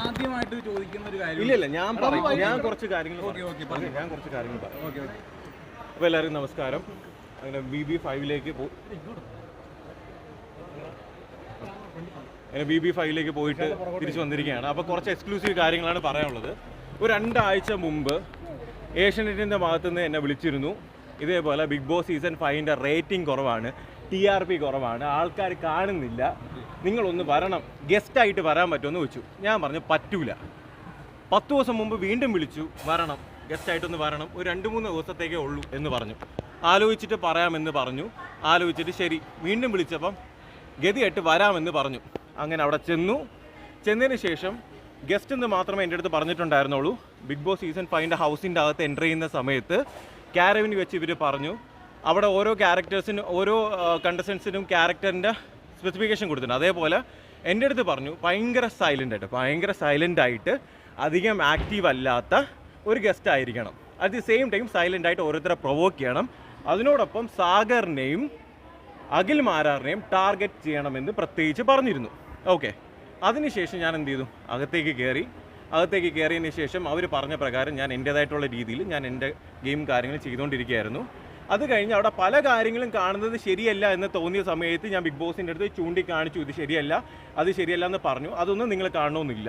ആദ്യമായിട്ട് ചോദിക്കുന്ന ഒരു കാര്യം ഇല്ല ഞാൻ കുറച്ച് കാര്യങ്ങൾ പറയാം. അപ്പോൾ എല്ലാവർക്കും നമസ്കാരം. അങ്ങനെ BB5 പോയിട്ട് തിരിച്ചു വന്നിരിക്കുകയാണ്. അപ്പോൾ കുറച്ച് എക്സ്ക്ലൂസീവ് കാര്യങ്ങളാണ് പറയാനുള്ളത്. ഒരു 2 ആഴ്ച മുമ്പ് ഏഷ്യാനെറ്റിൻ്റെ ഭാഗത്തുനിന്ന് എന്നെ വിളിച്ചിരുന്നു. ഇതേപോലെ ബിഗ് ബോസ് സീസൺ 5ൻ്റെ റേറ്റിംഗ് കുറവാണ്, TRP കുറവാണ്, ആൾക്കാർ കാണുന്നില്ല, നിങ്ങളൊന്ന് വരണം, ഗസ്റ്റായിട്ട് വരാൻ പറ്റുമെന്ന് ചോദിച്ചു. ഞാൻ പറഞ്ഞു പറ്റൂല. 10 ദിവസം മുമ്പ് വീണ്ടും വിളിച്ചു, വരണം, ഗസ്റ്റായിട്ടൊന്ന് വരണം, ഒരു 2-3 ദിവസത്തേക്കേ ഉള്ളൂ എന്ന് പറഞ്ഞു. ആലോചിച്ചിട്ട് പറയാമെന്ന് പറഞ്ഞു. ആലോചിച്ചിട്ട് ശരി, വീണ്ടും വിളിച്ചപ്പം ഗതിയായിട്ട് വരാമെന്ന് പറഞ്ഞു. അങ്ങനെ അവിടെ ചെന്നതിന് ശേഷം ഗസ്റ്റ് എന്ന് മാത്രമേ എൻ്റെ അടുത്ത് പറഞ്ഞിട്ടുണ്ടായിരുന്നുള്ളൂ. ബിഗ് ബോസ് സീസൺ 5ൻ്റെ ഹൗസിൻ്റെ അകത്ത് എൻ്റർ ചെയ്യുന്ന സമയത്ത് ക്യാരവിന് വെച്ച് ഇവർ പറഞ്ഞു, അവിടെ ഓരോ ക്യാരക്ടേഴ്സിനും ഓരോ കണ്ടസ്റ്റൻസിനും ക്യാരക്ടറിൻ്റെ സ്പെസിഫിക്കേഷൻ കൊടുത്തിട്ടുണ്ട്. അതേപോലെ എൻ്റെ അടുത്ത് പറഞ്ഞു ഭയങ്കര സൈലൻ്റ് ആയിട്ട് അധികം ആക്റ്റീവ് അല്ലാത്ത ഒരു ഗസ്റ്റ് ആയിരിക്കണം. At the same time silent ആയിട്ട് ഓരോരുത്തരെ പ്രൊവോക്ക് ചെയ്യണം. അതിനോടൊപ്പം സാഗറിനെയും അഖിൽ മാരാറിനെയും ടാർഗറ്റ് ചെയ്യണമെന്ന് പ്രത്യേകിച്ച് പറഞ്ഞിരുന്നു. ഓക്കെ, അതിനുശേഷം ഞാൻ എന്ത് ചെയ്തു, അകത്തേക്ക് കയറിയതിന് ശേഷം അവർ പറഞ്ഞ പ്രകാരം ഞാൻ എൻ്റേതായിട്ടുള്ള രീതിയിൽ ഞാൻ എൻ്റെ ഗെയിം കാര്യങ്ങൾ ചെയ്തുകൊണ്ടിരിക്കുകയായിരുന്നു. അത് കഴിഞ്ഞ് അവിടെ പല കാര്യങ്ങളും കാണുന്നത് ശരിയല്ല എന്ന് തോന്നിയ സമയത്ത് ഞാൻ ബിഗ് ബോസിൻ്റെ അടുത്ത് ചൂണ്ടിക്കാണിച്ചു, ഇത് ശരിയല്ല, അത് ശരിയല്ല എന്ന് പറഞ്ഞു. അതൊന്നും നിങ്ങൾ കാണണമെന്നില്ല.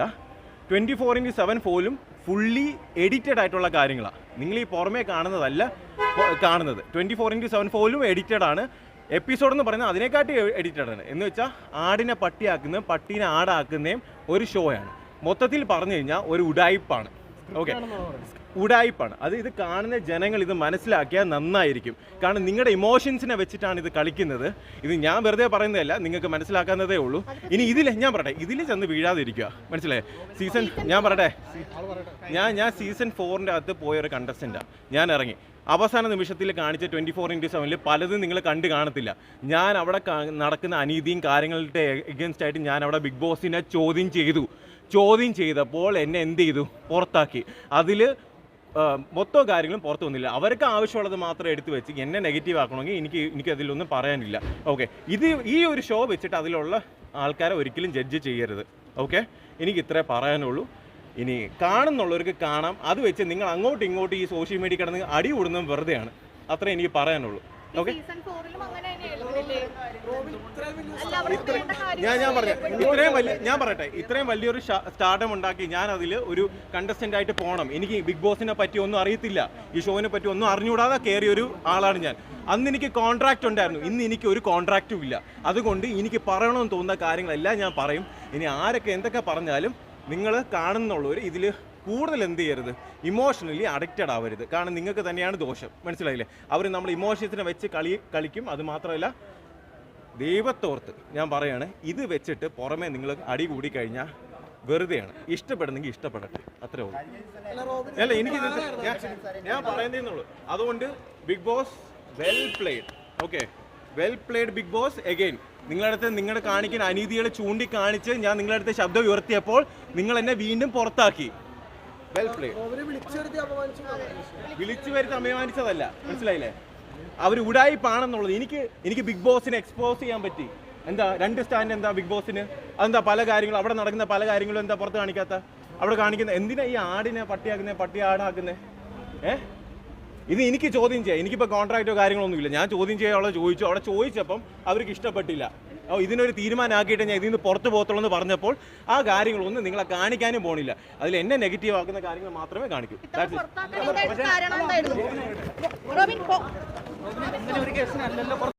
24/7 പോലും ഫുള്ളി എഡിറ്റഡ് ആയിട്ടുള്ള കാര്യങ്ങളാണ്. നിങ്ങൾ ഈ പുറമേ കാണുന്നതല്ല കാണുന്നത്. 24/7 പോലും എഡിറ്റഡ് ആണ്. എപ്പിസോഡ് എന്ന് പറയുന്നത് അതിനെക്കാട്ടി എഡിറ്റഡ് ആണ്. എന്ന് വെച്ചാൽ ആടിനെ പട്ടിയാക്കുന്നതും പട്ടീനെ ആടാക്കുന്നതും ഒരു ഷോയാണ്. മൊത്തത്തിൽ പറഞ്ഞു കഴിഞ്ഞാൽ ഒരു ഉഡായിപ്പാണ്. ഓക്കെ, ഉഡായിപ്പാണ്. ഇത് കാണുന്ന ജനങ്ങൾ ഇത് മനസ്സിലാക്കിയാൽ നന്നായിരിക്കും. കാരണം നിങ്ങളുടെ ഇമോഷൻസിനെ വെച്ചിട്ടാണ് ഇത് കളിക്കുന്നത്. ഇത് ഞാൻ വെറുതെ പറയുന്നതല്ല, നിങ്ങൾക്ക് മനസ്സിലാക്കാവുന്നതേ ഉള്ളൂ. ഇനി ഇതിൽ ചെന്ന് വീഴാതിരിക്കുക, മനസ്സിലായേ? ഞാൻ സീസൺ 4ൻ്റെ അകത്ത് പോയൊരു കണ്ടസ്റ്റൻ്റാണ്. ഞാൻ ഇറങ്ങി അവസാന നിമിഷത്തിൽ കാണിച്ച 24/7 പലതും നിങ്ങൾ കണ്ടു കാണത്തില്ല. ഞാൻ അവിടെ നടക്കുന്ന അനീതിയും കാര്യങ്ങളുടെ എഗൻസ്റ്റ് ആയിട്ട് ഞാൻ അവിടെ ബിഗ് ബോസിനെ ചോദ്യം ചെയ്തപ്പോൾ എന്നെ എന്ത് ചെയ്തു, പുറത്താക്കി. അതിൽ മൊത്തം കാര്യങ്ങളും പുറത്തു വന്നില്ല. അവർക്ക് ആവശ്യമുള്ളത് മാത്രം എടുത്തു വെച്ച് എന്നെ നെഗറ്റീവ് ആക്കണമെങ്കിൽ എനിക്ക് അതിലൊന്നും പറയാനില്ല. ഓക്കെ, ഈ ഒരു ഷോ വെച്ചിട്ട് അതിലുള്ള ആൾക്കാരെ ഒരിക്കലും ജഡ്ജ് ചെയ്യരുത്. ഓക്കെ, എനിക്ക് ഇത്രേ പറയാനുള്ളൂ. ഇനി കാണുന്നുള്ളവർക്ക് കാണാം. അത് വെച്ച് നിങ്ങൾ അങ്ങോട്ടും ഇങ്ങോട്ടും ഈ സോഷ്യൽ മീഡിയ കിടന്ന് അടി കൂടുന്നതും വെറുതെയാണ്. അത്രേ എനിക്ക് പറയാനുള്ളൂ. ഓക്കെ, ഇത്രയും വലിയൊരു സ്റ്റാർഡം ഉണ്ടാക്കി ഞാൻ അതിൽ ഒരു കണ്ടസ്റ്റന്റ് ആയിട്ട് പോകണം. എനിക്ക് ബിഗ് ബോസിനെ പറ്റി ഒന്നും അറിയത്തില്ല, ഈ ഷോനെ പറ്റി ഒന്നും അറിഞ്ഞുകൂടാതെ കയറിയൊരു ആളാണ് ഞാൻ. അന്ന് എനിക്ക് കോൺട്രാക്റ്റ് ഉണ്ടായിരുന്നു, ഇന്ന് എനിക്ക് ഒരു കോൺട്രാക്റ്റും ഇല്ല. അതുകൊണ്ട് എനിക്ക് പറയണമെന്ന് തോന്നുന്ന കാര്യങ്ങളെല്ലാം ഞാൻ പറയും. ഇനി ആരൊക്കെ എന്തൊക്കെ പറഞ്ഞാലും നിങ്ങൾ കാണുന്നുള്ളവർ ഇതിൽ കൂടുതൽ എന്ത് ചെയ്യരുത്, ഇമോഷണലി അഡിക്റ്റഡ് ആവരുത്. കാരണം നിങ്ങൾക്ക് തന്നെയാണ് ദോഷം, മനസ്സിലായില്ലേ? അവർ നമ്മൾ ഇമോഷൻസിനെ വെച്ച് കളിക്കും. അത് മാത്രമല്ല, ദൈവത്തോർത്ത് ഞാൻ പറയാണ്, ഇത് വെച്ചിട്ട് പുറമേ നിങ്ങൾ അടി കൂടി കഴിഞ്ഞാൽ വെറുതെയാണ്. ഇഷ്ടപ്പെടുന്നെങ്കിൽ ഇഷ്ടപ്പെടട്ടെ, അത്രേ ഉള്ളൂ. അല്ല, ഞാൻ പറയുന്നേന്നുള്ളൂ. അതുകൊണ്ട് Bigg Boss well played. Okay, well played Bigg Boss. Again നിങ്ങളുടെ കാണിക്കുന്ന അനീതികൾ ചൂണ്ടിക്കാണിച്ച് ഞാൻ നിങ്ങളുടെ അടുത്ത് ശബ്ദം ഉയർത്തിയപ്പോൾ നിങ്ങൾ എന്നെ വീണ്ടും പുറത്താക്കി. Well played. വിളിച്ചു വരുത്തി അപമാനിച്ചതല്ല, മനസ്സിലായില്ലേ? അവർ ഉഡായിപ്പാണെന്നുള്ളത് എനിക്ക് ബിഗ് ബോസിനെ എക്സ്പോസ് ചെയ്യാൻ പറ്റി. എന്താ 2 സ്റ്റാൻഡ് എന്താ ബിഗ് ബോസിന്? അതെന്താ പല കാര്യങ്ങളും അവിടെ നടക്കുന്ന പല കാര്യങ്ങളും എന്താ പുറത്ത് കാണിക്കാത്ത? അവിടെ കാണിക്കുന്ന എന്തിനാ ഈ ആടിനെ പട്ടി ആടാക്കുന്നേ? ഇത് എനിക്ക് ചോദ്യം ചെയ്യാം. എനിക്കിപ്പോൾ കോൺട്രാക്റ്റോ കാര്യങ്ങളൊന്നുമില്ല. ഞാൻ ചോദ്യം ചെയ്യാനുള്ള ചോദിച്ചു. അവിടെ ചോദിച്ചപ്പം അവർക്ക് ഇഷ്ടപ്പെട്ടില്ല. ഇതിനൊരു തീരുമാനമാക്കിയിട്ട് ഞാൻ ഇതിൽ നിന്ന് പുറത്ത് പോകത്തുള്ളൂ എന്ന് പറഞ്ഞപ്പോൾ ആ കാര്യങ്ങളൊന്നും നിങ്ങളെ കാണിക്കാനും പോണില്ല. അതിൽ എന്നെ നെഗറ്റീവ് ആക്കുന്ന കാര്യങ്ങൾ മാത്രമേ കാണിക്കൂ.